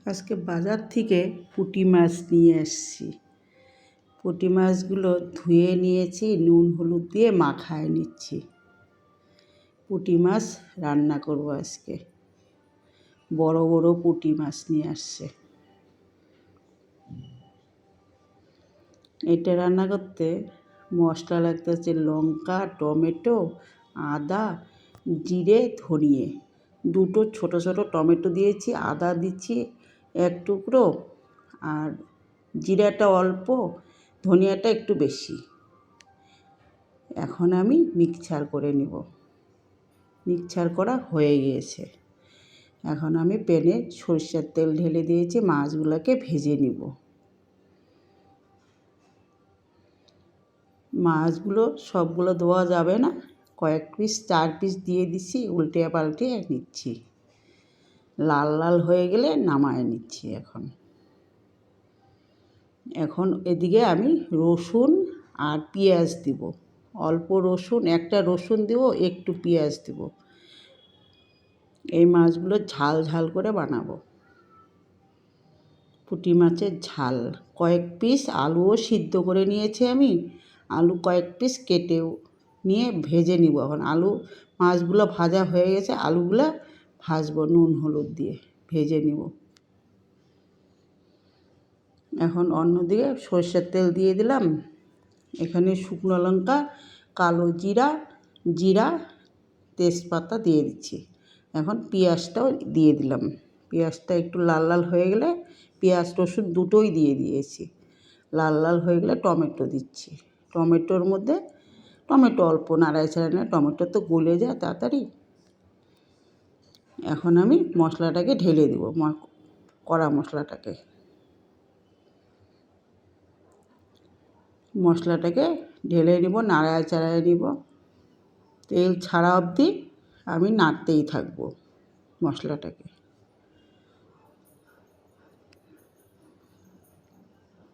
আজকে বাজার থেকে পুঁটি মাছ নিয়ে এসেছি। পুঁটি মাছগুলো ধুয়ে নিয়েছি, নুন হলুদ দিয়ে মাখায় নিচ্ছি। পুঁটি মাছ রান্না করব আজকে। বড় বড় পুঁটি মাছ নিয়ে আসছে। এটা রান্না করতে মশলা লাগতেছে লঙ্কা, টমেটো, আদা, জিরে, ধনিয়ে। দুটো ছোট ছোট টমেটো দিয়েছি, আদা দিচ্ছি এক টুকরো, আর জিরাটা অল্প, ধনিয়াটা একটু বেশি। এখন আমি মিক্সচার করে নেব। মিক্সচার করা হয়ে গিয়েছে। এখন আমি প্যানে সরষের তেল ঢেলে দিয়েছি, মাছগুলোকে ভেজে নিব। মাছগুলো সবগুলো দেওয়া যাবে না, কয়েক পিস 4 পিস দিয়ে দিচ্ছি, উল্টে পাল্টে নিচ্ছি। লাল লাল হয়ে গেলে নামায় নিচ্ছি। এখন এদিকে আমি রসুন আর পেঁয়াজ দিব। অল্প রসুন, একটা রসুন দিব, একটু পেঁয়াজ দিব। এই মাছগুলো ঝাল ঝাল করে বানাবো। পুঁটি মাছের ঝাল। কয়েক পিস আলুও সিদ্ধ করে নিয়েছি আমি। আলু কয়েক পিস কেটেও নিয়ে ভেজে নিব। এখন মাছগুলো ভাজা হয়ে গেছে, আলুগুলো ভাজবো নুন হলুদ দিয়ে, ভেজে নিব। এখন অন্যদিকে সরষের তেল দিয়ে দিলাম। এখানে শুকনো লঙ্কা, কালো জিরা, তেজপাতা দিয়ে দিচ্ছি। এখন পেঁয়াজটাও দিয়ে দিলাম। পেঁয়াজটা একটু লাল লাল হয়ে গেলে, পেঁয়াজ রসুন দুটোই দিয়ে দিয়েছি। লাল লাল হয়ে গেলে টমেটো দিচ্ছি। টমেটোর মধ্যে টমেটো অল্প নাড়ায় ছাড়ায় না, টমেটো তো গলে যায় তাড়াতাড়ি। এখন আমি মশলাটাকে ঢেলে দেব, কড়া মশলাটাকে ঢেলে নিব, নাড়ায় চাড়ায় নিব। তেল ছাড়া অবধি আমি নাড়তেই থাকবো মশলাটাকে।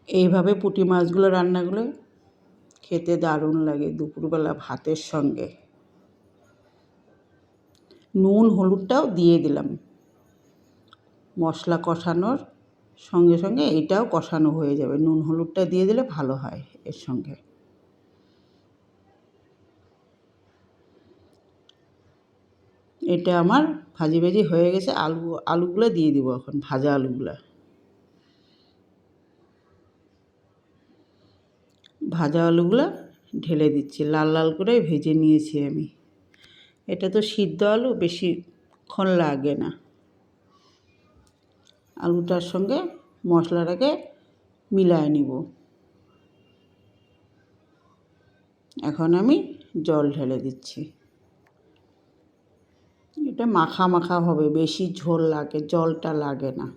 এইভাবে পুঁটি মাছগুলো রান্নাগুলো খেতে দারুণ লাগে দুপুরবেলা ভাতের সঙ্গে। নুন হলুদটাও দিয়ে দিলাম। মশলা কষানোর সঙ্গে সঙ্গে এটাও কষানো হয়ে যাবে। নুন হলুদটা দিয়ে দিলে ভালো হয় এর সঙ্গে। এটা আমার ভাজি হয়ে গেছে। আলুগুলো দিয়ে দিব এখন, ভাজা আলুগুলো। ভাজা আলুগুলো ঢেলে দিচ্ছি। লাল লাল করে ভেজে নিয়েছি আমি। এটা তো সিদ্ধ আলু, বেশিক্ষণ লাগে না। আলুটার সঙ্গে মশলাটাকে মিলায় নিব। এখন আমি জল ঢেলে দিচ্ছি। এটা মাখা মাখা হবে, বেশি ঝোল লাগে, জলটা লাগে না।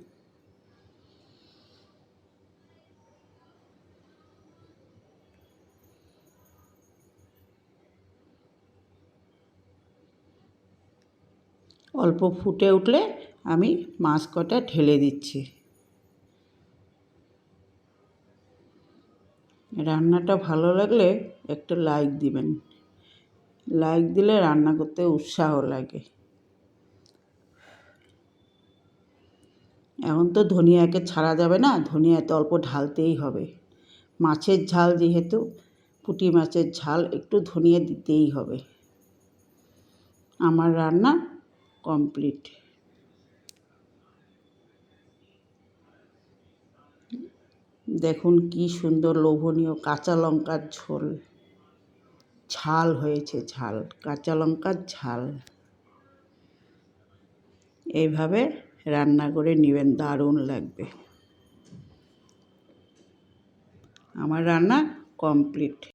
অল্প ফুটে উঠলে আমি মাছ কটা ঢেলে দিচ্ছি। রান্নাটা ভালো লাগলে একটা লাইক দিবেন। লাইক দিলে রান্না করতে উৎসাহ লাগে। এখন তো ধনিয়াকে ছাড়া যাবে না, ধনিয়াতে অল্প ঢালতেই হবে। মাছের ঝাল যেহেতু, পুঁটি মাছের ঝাল, একটু ধনিয়া দিতেই হবে। আমার রান্না কমপ্লিট। দেখুন কি সুন্দর লোভনীয় কাঁচা লঙ্কার ঝাল হয়েছে, কাঁচা লঙ্কার ঝাল। এইভাবে রান্না করে নেবেন, দারুণ লাগবে। আমার রান্না কমপ্লিট।